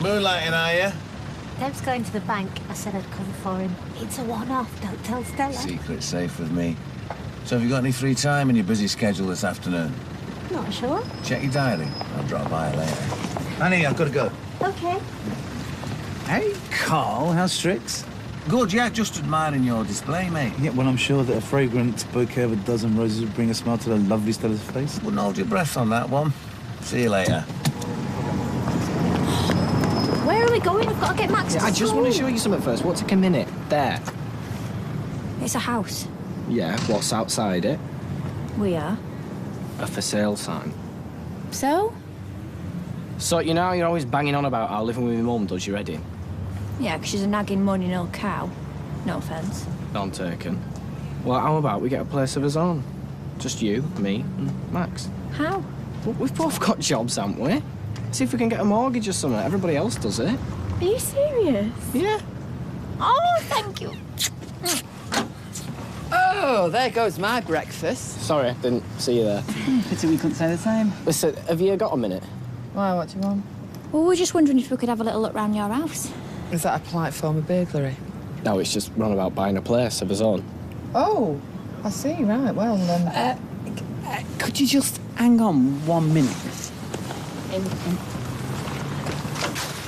Moonlighting, are you? Deb's going to the bank. I said I'd cover for him. It's a one-off, don't tell Stella. Secret safe with me. So have you got any free time in your busy schedule this afternoon? Not sure. Check your diary. I'll drop by later. Annie, I've got to go. Okay. Hey, Carl, how's Strix? Good, yeah, just admiring your display, mate. Yeah, well, I'm sure that a fragrant bouquet of a dozen roses would bring a smile to the lovely Stella's face. Wouldn't hold your breath on that one. See you later. Where are we going? We've got to get Max to I just school. want to show you something first. What, take a minute? There. It's a house. Yeah, what's outside it? We are. A for sale sign. So? So, you know, you're always banging on about how living with your mum does your head in. Yeah, 'cause she's a nagging money old cow. No offence. None taken. Well, how about we get a place of us own? Just you, me, and Max. How? Well, we've both got jobs, haven't we? See if we can get a mortgage or something. Everybody else does it. Are you serious? Yeah. Oh, thank you. Oh, there goes my breakfast. Sorry, didn't see you there. Pity we couldn't say the same. Listen, have you got a minute? Why, what do you want? Well, we're just wondering if we could have a little look round your house. Is that a polite form of burglary? No, it's just run about buying a place of his own. Oh, I see, right, well, Could you just hang on 1 minute?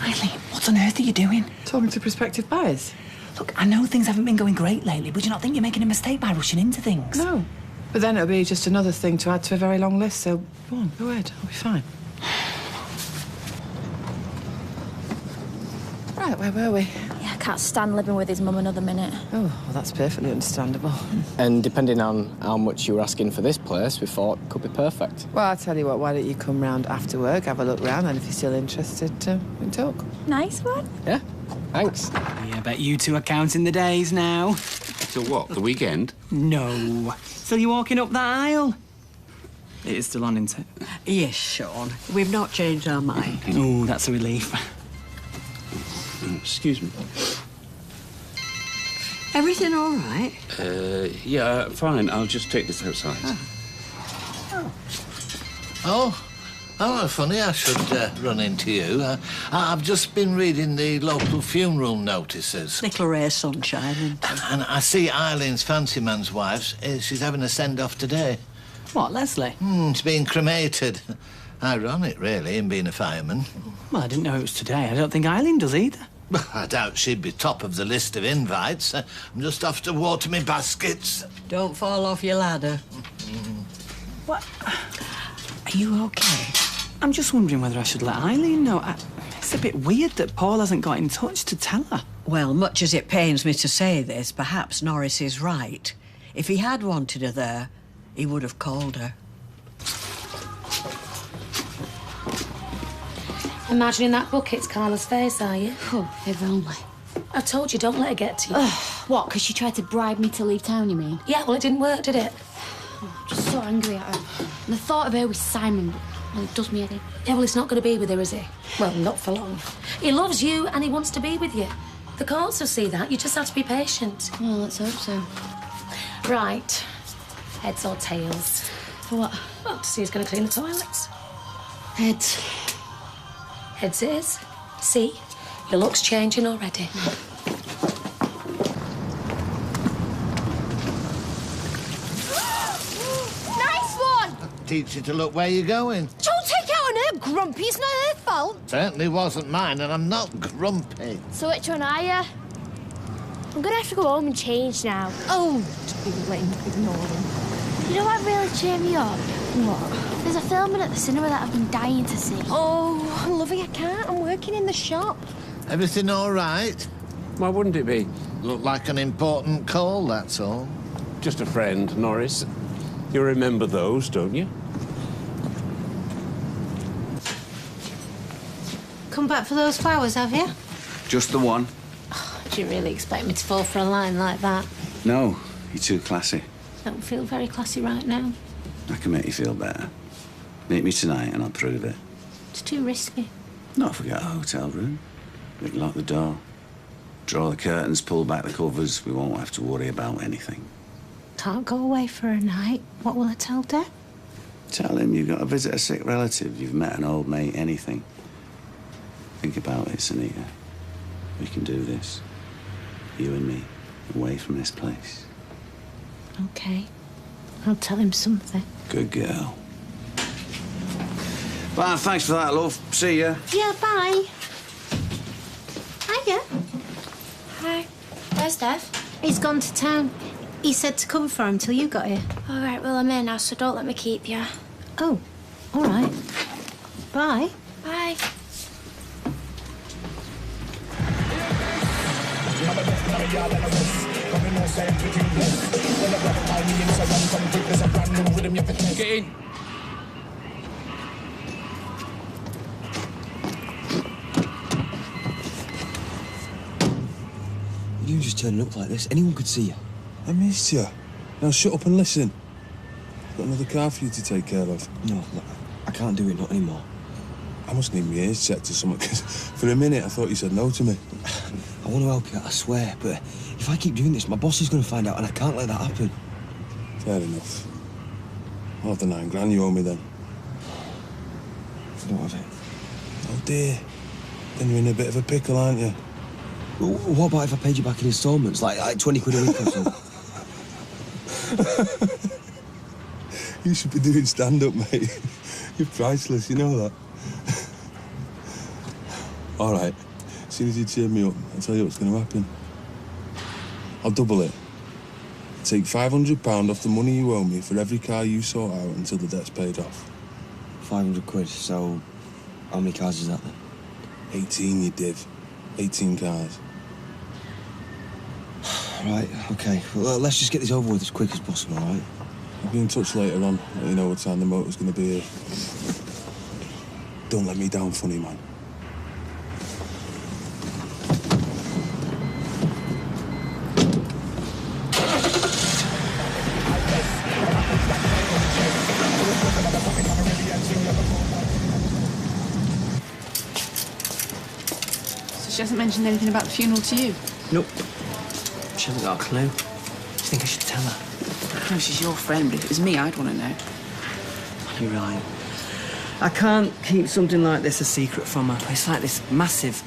Eileen, what on earth are you doing? talking to prospective buyers? Look, I know things haven't been going great lately, but do you not think you're making a mistake by rushing into things? No. But then it'll be just another thing to add to a very long list, so go on, go ahead, I'll be fine. Right, where were we? Yeah, I can't stand living with his mum another minute. Oh, well, that's perfectly understandable. And depending on how much you were asking for this place, we thought it could be perfect. Well, I'll tell you what, why don't you come round after work, have a look round, and if you're still interested, we can talk. Nice one. Yeah, thanks. Yeah, I bet you two are counting the days now. Till what, the weekend? No. Still you walking up that aisle? It is still on, isn't it? Yes, Sean. We've not changed our mind. Oh, that's a relief. Excuse me. Everything all right? Yeah, fine. I'll just take this outside. Oh, funny I should run into you. I've just been reading the local funeral notices. Little rare sunshine, isn't it? And I see Eileen's fancy man's wife. She's having a send-off today. What, Leslie? She's being cremated. Ironic, really, in being a fireman. Well, I didn't know it was today. I don't think Eileen does either. I doubt she'd be top of the list of invites. I'm just off to water me baskets. Don't fall off your ladder. What? Are you okay? I'm just wondering whether I should let Eileen know. It's a bit weird that Paul hasn't got in touch to tell her. Well, much as it pains me to say this, perhaps Norris is right. If he had wanted her there, he would have called her. Imagining that bucket's Carla's face, are you? Oh, if only. I told you, don't let her get to you. What, 'cause she tried to bribe me to leave town, you mean? Yeah, well, it didn't work, did it? I'm just so angry at her. And the thought of her with Simon, well, it does me head in. Yeah, well, he's not going to be with her, is he? Well, not for long. He loves you and he wants to be with you. The courts will see that. You just have to be patient. Well, let's hope so. Right. Heads or tails? For what? Well, to see who's going to clean the toilets. Heads. Heads it is. See? Your look's changing already. Nice one! Teach you to look where you're going. Don't take it on her, Grumpy. It's not her fault. Certainly wasn't mine, and I'm not grumpy. So which one are you? I'm gonna have to go home and change now. Oh, ignore him. You know what really cheered me up? What? There's a filming at the cinema that I've been dying to see. Oh, lovey, I can't. I'm working in the shop. Everything all right? Why wouldn't it be? Looked like an important call, that's all. Just a friend, Norris. You remember those, don't you? Come back for those flowers, have you? Just the one. Do you really expect me to fall for a line like that? No, you're too classy. Don't feel very classy right now. I can make you feel better. Meet me tonight and I'll prove it. It's too risky. Not if we get a hotel room. We can lock the door, draw the curtains, pull back the covers. We won't have to worry about anything. Can't go away for a night. What will I tell Dad? Tell him you've got to visit a sick relative, you've met an old mate, anything. Think about it, Sunita. We can do this. You and me, away from this place. OK. I'll tell him something. Good girl. Well, thanks for that, love. See ya. Yeah, bye. Hiya. Hi. Where's Dev? He's gone to town. He said to cover for him till you got here. All right, well, I'm here now, so don't let me keep you. Oh, all right. Bye. Bye. Get in. You just turning up like this, anyone could see you. I missed you. Now shut up and listen. Got another car for you to take care of. No, look, I can't do it, not anymore. I must need my ears checked or something, because for a minute I thought you said no to me. I want to help you, I swear, but if I keep doing this, my boss is going to find out and I can't let that happen. Fair enough. I'll have the £9 you owe me then. I don't have it. Oh dear. Then you're in a bit of a pickle, aren't you? What about if I paid you back in instalments, like 20 quid a week or something? You should be doing stand-up, mate. You're priceless, you know that. All right. As soon as you cheer me up, I'll tell you what's going to happen. I'll double it. Take £500 off the money you owe me for every car you sort out until the debt's paid off. 500 quid, so how many cars is that then? 18, you div. 18 cars. Right, OK. Well, let's just get this over with as quick as possible, all right? I'll be in touch later on, let you know what time the motor's going to be here. Don't let me down, funny man. She hasn't mentioned anything about the funeral to you? Nope. She hasn't got a clue. Do you think I should tell her? No, she's your friend, but if it was me, I'd want to know. You're right. I can't keep something like this a secret from her. It's like this massive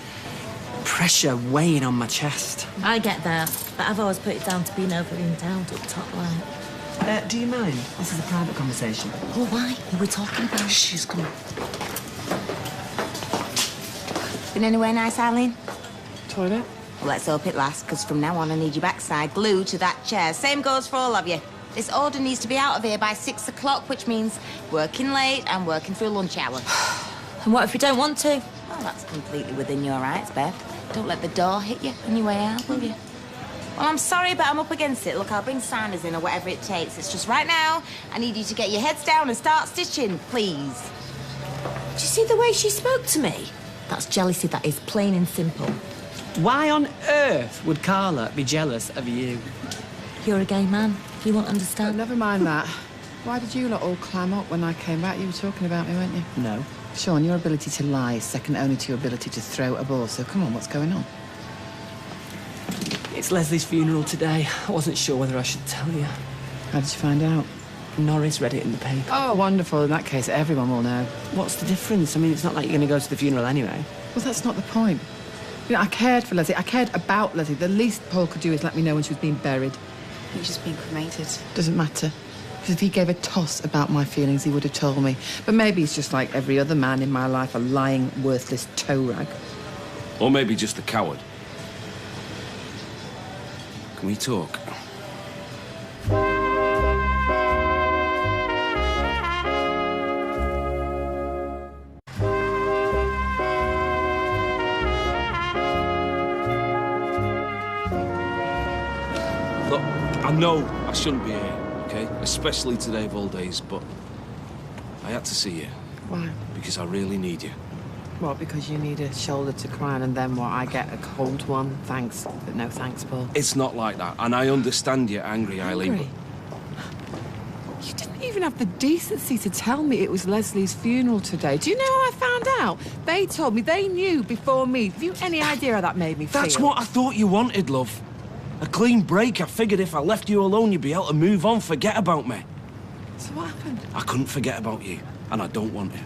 pressure weighing on my chest. I get that, but I've always put it down to being overly endowed up top line. Do you mind? This is a private conversation. Oh, why? Who are we talking about? She's coming. Been anywhere nice, Eileen? Toilet? Well, let's hope it lasts, because from now on I need your backside glued to that chair. Same goes for all of you. This order needs to be out of here by 6 o'clock, which means working late and working through lunch hour. And what if we don't want to? Well, that's completely within your rights, Bev. Don't let the door hit you on your way out, will you? Well, I'm sorry, but I'm up against it. Look, I'll bring signers in or whatever it takes. It's just right now, I need you to get your heads down and start stitching, please. Did you see the way she spoke to me? That's jealousy, that is, plain and simple. Why on earth would Carla be jealous of you? You're a gay man. You won't understand. Oh, never mind that. Why did you lot all clam up when I came back? You were talking about me, weren't you? No. Sean, your ability to lie is second only to your ability to throw a ball, so come on, what's going on? It's Leslie's funeral today. I wasn't sure whether I should tell you. How did you find out? Norris read it in the paper. Oh, wonderful. In that case, everyone will know. What's the difference? I mean, it's not like you're going to go to the funeral anyway. Well, that's not the point. You know, I cared for Leslie. I cared about Leslie. The least Paul could do is let me know when she was being buried. I think she's been cremated. Doesn't matter. Because if he gave a toss about my feelings, he would have told me. But maybe he's just like every other man in my life, a lying, worthless toe rag. Or maybe just a coward. Can we talk? Look, I know I shouldn't be here, okay? Especially today of all days, but I had to see you. Why? Because I really need you. What, because you need a shoulder to cry on and then what, I get a cold one? Thanks, but no thanks, Paul. It's not like that, and I understand you're angry, Eileen, Angry? You didn't even have the decency to tell me it was Leslie's funeral today. Do you know how I found out? They told me, they knew before me. Have you any idea how that made me feel? That's what I thought you wanted, love. A clean break. I figured if I left you alone, you'd be able to move on, forget about me. So what happened? I couldn't forget about you, and I don't want to.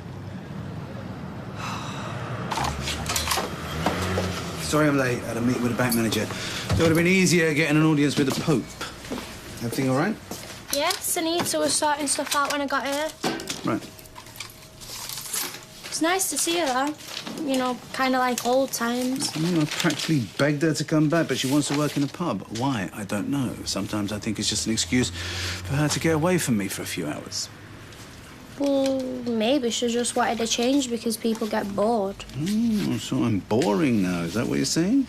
Sorry I'm late. I had a meeting with the bank manager. It would have been easier getting an audience with the Pope. Everything all right? Yeah, Sunita was sorting stuff out when I got here. Right. It's nice to see her, though. You know, kind of like old times. I practically begged her to come back, but she wants to work in a pub. Why? I don't know. Sometimes I think it's just an excuse for her to get away from me for a few hours. Well, maybe she just wanted to change because people get bored. So I'm boring now. Is that what you're saying?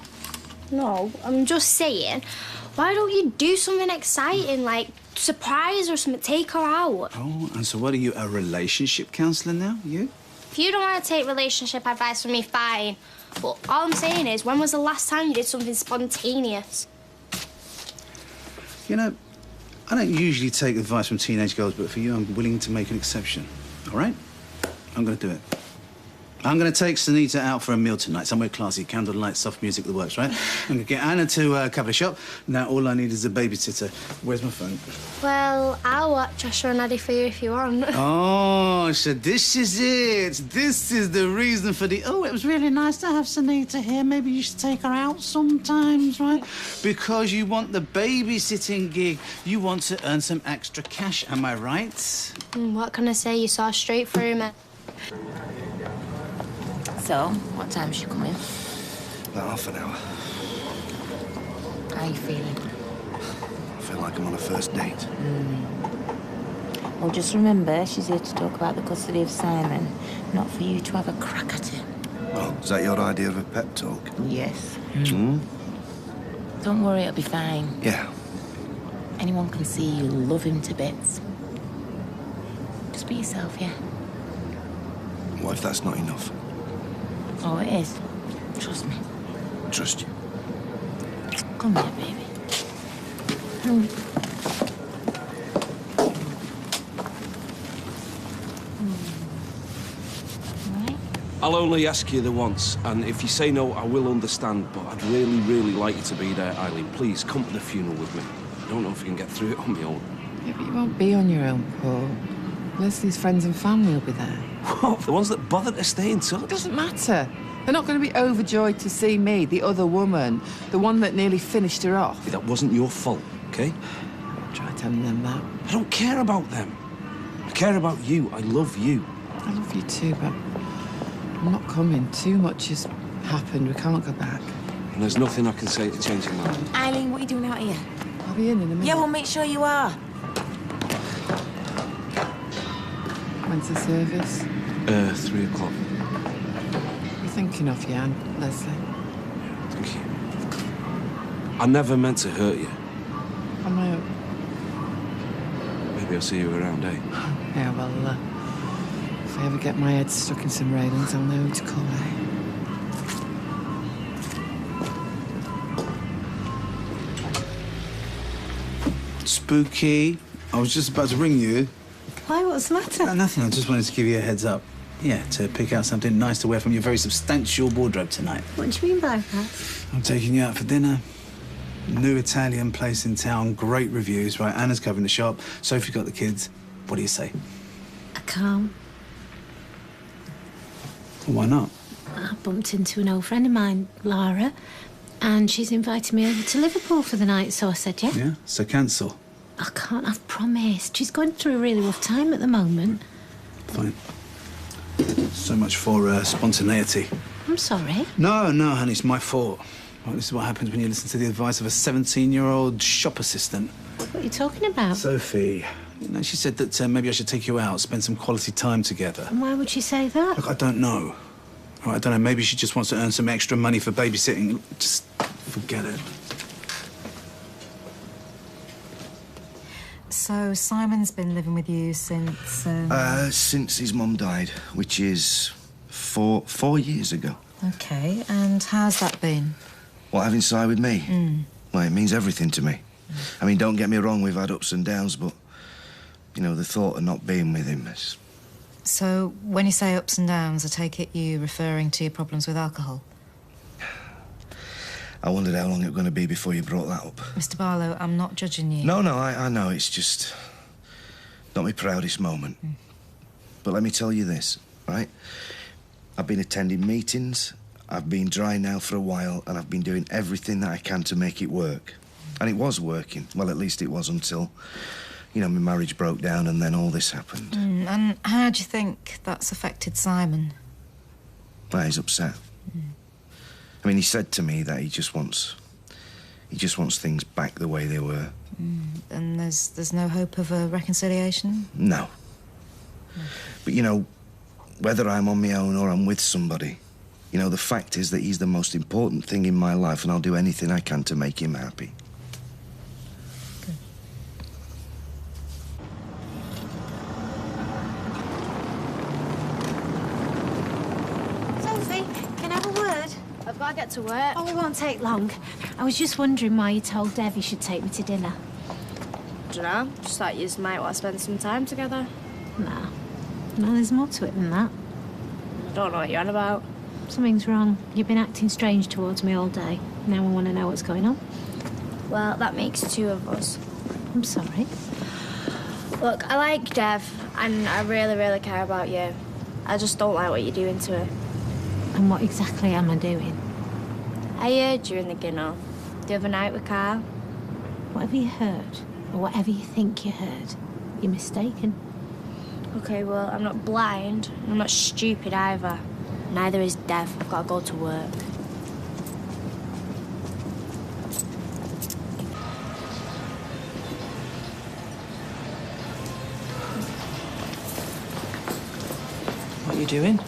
No, I'm just saying, why don't you do something exciting, like surprise or something, take her out? Oh, and so what are you, a relationship counsellor now, you? If you don't want to take relationship advice from me, fine. But all I'm saying is, when was the last time you did something spontaneous? You know, I don't usually take advice from teenage girls, but for you, I'm willing to make an exception. All right? I'm going to do it. I'm going to take Sunita out for a meal tonight, somewhere classy, candlelight, soft music, the works, right? I'm going to get Anna to cover the shop. Now all I need is a babysitter. Where's my phone? Well, I'll watch Asher and Addy for you if you want. Oh, so this is it. This is the reason for the... Oh, it was really nice to have Sunita here. Maybe you should take her out sometimes, right? Because you want the babysitting gig. You want to earn some extra cash, am I right? What can I say? You saw straight through me. So, what time's she coming? About half an hour. How are you feeling? I feel like I'm on a first date. Well, just remember, she's here to talk about the custody of Simon, not for you to have a crack at him. Well, is that your idea of a pep talk? Yes. Hmm? Don't worry, it'll be fine. Yeah. Anyone can see you love him to bits. Just be yourself, yeah? What if that's not enough? Oh, it is. Trust me. Trust you. Come here, baby. I'll only ask you the once, and if you say no, I will understand, but I'd really, really like you to be there, Eileen. Please, come to the funeral with me. I don't know if I can get through it on my own. Yeah, but you won't be on your own, Paul. Leslie's friends and family will be there. What? The ones that bother to stay in touch? It doesn't matter. They're not going to be overjoyed to see me, the other woman, the one that nearly finished her off. That wasn't your fault, OK? Try telling them that. I don't care about them. I care about you. I love you. I love you too, but I'm not coming. Too much has happened. We can't go back. And there's nothing I can say to change your mind. Eileen, what are you doing out here? I'll be in a minute. Yeah, well, make sure you are. When's the service? 3 o'clock. You're thinking of you, Anne, Leslie. Thank you. I never meant to hurt you. On my own. Maybe I'll see you around, eh? Yeah, well, if I ever get my head stuck in some railings, I'll know who to call, eh? Spooky. I was just about to ring you. Why? What's the matter? Nothing. I just wanted to give you a heads up. Yeah, to pick out something nice to wear from your very substantial wardrobe tonight. What do you mean by that? I'm taking you out for dinner. New Italian place in town. Great reviews, right? Anna's covering the shop. Sophie got the kids. What do you say? I can't. Why not? I bumped into an old friend of mine, Lara, and she's invited me over to Liverpool for the night, so I said yeah. Yeah? So cancel. I can't, I've promised. She's going through a really rough time at the moment. Fine. So much for spontaneity. I'm sorry. No, honey, it's my fault. Well, this is what happens when you listen to the advice of a 17-year-old shop assistant. What are you talking about? Sophie. You know, she said that maybe I should take you out, spend some quality time together. And why would she say that? Look, I don't know. I don't know, maybe she just wants to earn some extra money for babysitting. Just forget it. So Simon's been living with you since... Since his mum died, which is four years ago. OK, and how's that been? What, having Si with me? Well, it means everything to me. I mean, don't get me wrong, we've had ups and downs, but, you know, the thought of not being with him is... So, when you say ups and downs, I take it you referring to your problems with alcohol? I wondered how long it was going to be before you brought that up. Mr. Barlow, I'm not judging you. No, I know, it's just not my proudest moment. But let me tell you this, right? I've been attending meetings, I've been dry now for a while, and I've been doing everything that I can to make it work. And it was working. Well, at least it was until, you know, my marriage broke down and then all this happened. And how do you think that's affected Simon? Well, he's upset. I mean, he said to me that he just wants things back the way they were. And there's no hope of a reconciliation? No. But, you know, whether I'm on my own or I'm with somebody, you know, the fact is that he's the most important thing in my life, and I'll do anything I can to make him happy. Sophie, can I have a word? I've got to get to work. Oh, it won't take long. I was just wondering why you told Dev you should take me to dinner. Dunno, just thought you might want to spend some time together. No. No, there's more to it than that. I don't know what you're on about. Something's wrong. You've been acting strange towards me all day. Now I want to know what's going on. Well, that makes two of us. I'm sorry. Look, I like Dev, and I really, really care about you. I just don't like what you're doing to her. And what exactly am I doing? I heard you in the Ginno the other night with Carl. Whatever you heard, or whatever you think you heard, you're mistaken. Okay, well, I'm not blind. I'm not stupid either. Neither is Dev. I've got to go to work. What are you doing?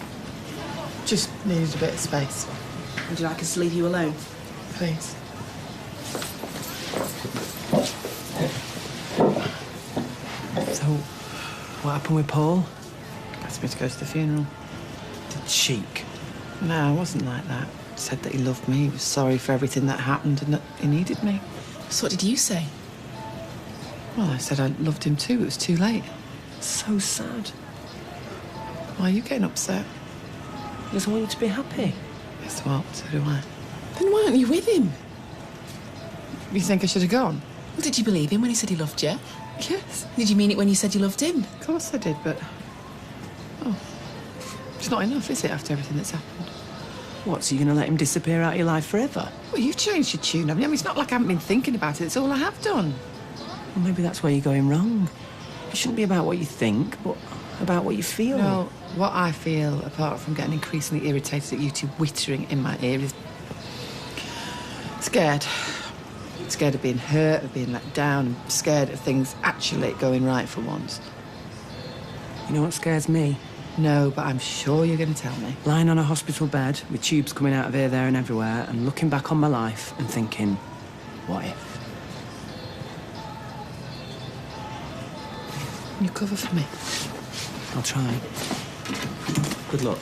Just needed a bit of space. Would you like us to leave you alone? Please. So, what happened with Paul? Asked me to go to the funeral. Did cheek? No, it wasn't like that. Said that he loved me, he was sorry for everything that happened and that he needed me. So what did you say? Well, I said I loved him too. It was too late. So sad. Why are you getting upset? Because I want you to be happy. Guess what? So do I. Then why aren't you with him? You think I should have gone? Well, did you believe him when he said he loved you? Yes. Did you mean it when you said you loved him? Of course I did, but... Oh. It's not enough, is it, after everything that's happened? What, so you're going to let him disappear out of your life forever? Well, you've changed your tune, haven't you? I mean, it's not like I haven't been thinking about it. It's all I have done. Well, maybe that's where you're going wrong. It shouldn't be about what you think, but about what you feel. No, what I feel, apart from getting increasingly irritated at you two whittering in my ear, is... scared. Scared of being hurt, of being let down, and scared of things actually going right for once. You know what scares me? No, but I'm sure you're going to tell me. Lying on a hospital bed with tubes coming out of here, there and everywhere, and looking back on my life and thinking, what if? You cover for me? I'll try. Good luck.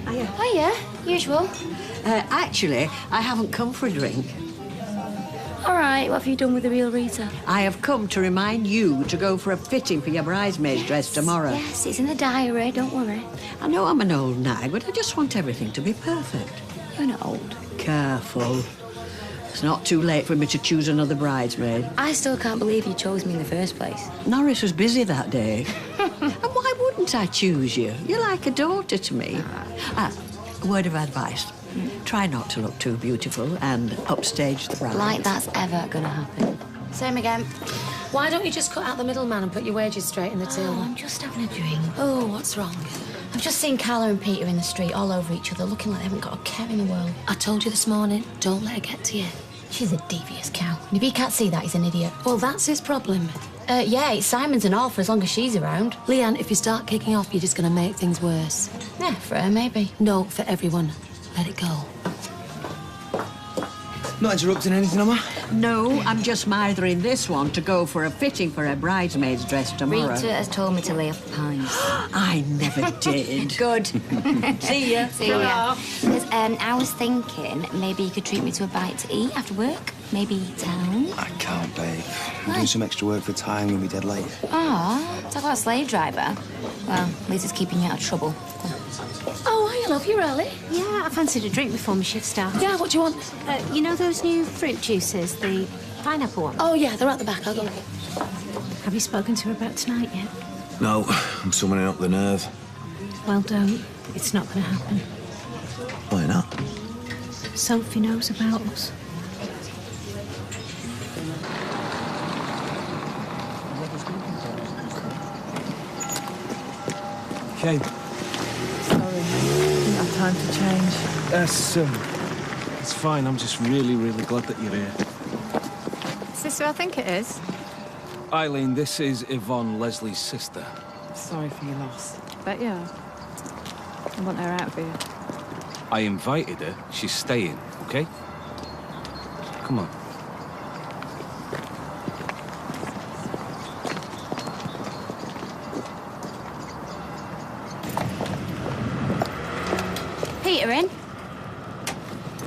Hiya, usual. Actually, I haven't come for a drink. All right, what have you done with the real Rita? I have come to remind you to go for a fitting for your bridesmaid's dress tomorrow. Yes, it's in the diary, don't worry. I know I'm an old nag, but I just want everything to be perfect. You're not old. Careful. It's not too late for me to choose another bridesmaid. I still can't believe you chose me in the first place. Norris was busy that day. And why wouldn't I choose you? You're like a daughter to me. A word of advice. Try not to look too beautiful and upstage the bride. Like that's ever gonna happen. Same again. Why don't you just cut out the middleman and put your wages straight in the till? Oh, I'm just having a drink. Oh, what's wrong? I've just seen Carla and Peter in the street all over each other, looking like they haven't got a care in the world. I told you this morning, don't let her get to you. She's a devious cow. And if he can't see that, he's an idiot. Well, that's his problem. Yeah, it's Simon's and all for as long as she's around. Leanne, if you start kicking off, you're just gonna make things worse. Yeah, for her, maybe. No, for everyone. Let it go. Not interrupting anything, am I? No, I'm just mithering this one to go for a fitting for a bridesmaid's dress tomorrow. Rita has told me to lay off the pines. I never did. Good. See ya. See ya. I was thinking maybe you could treat me to a bite to eat after work. Maybe town. I can't, babe. I'm doing some extra work for time. We'll be dead late. Oh, talk about a slave driver. Well, at least it's keeping you out of trouble. Oh, hi, love, you early? Yeah, I fancied a drink before my shift starts. Yeah, what do you want? You know those new fruit juices, the pineapple one? Oh, yeah, they're at the back. I'll go. Have you spoken to her about tonight yet? No, I'm summoning up the nerve. Well, don't. It's not going to happen. Why not? Sophie knows about us. Okay. Sorry, didn't have time to change. It's fine. I'm just really, really glad that you're here. Sister, I think it is. Eileen, this is Yvonne, Leslie's sister. Sorry for your loss. Bet you are. I want her out for you. I invited her. She's staying, okay? Come on. Peter in?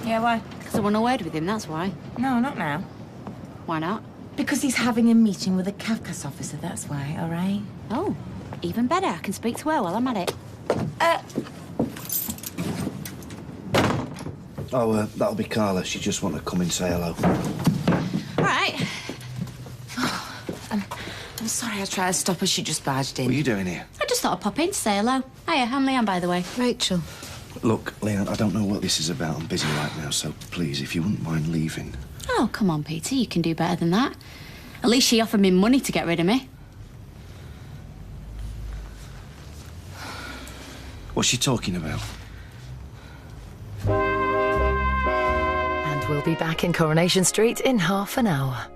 Yeah, why? Because I want a word with him, that's why. No, not now. Why not? Because he's having a meeting with a Kafkas officer, that's why, all right? Oh, even better. I can speak to her while I'm at it. Oh, that'll be Carla. She just want to come and say hello. All right. I'm sorry I tried to stop her. She just barged in. What are you doing here? I just thought I'd pop in to say hello. Hiya, I'm Leanne, by the way. Rachel. Look, Leanne, I don't know what this is about. I'm busy right now, so please, if you wouldn't mind leaving. Oh, come on, Peter. You can do better than that. At least she offered me money to get rid of me. What's she talking about? And we'll be back in Coronation Street in half an hour.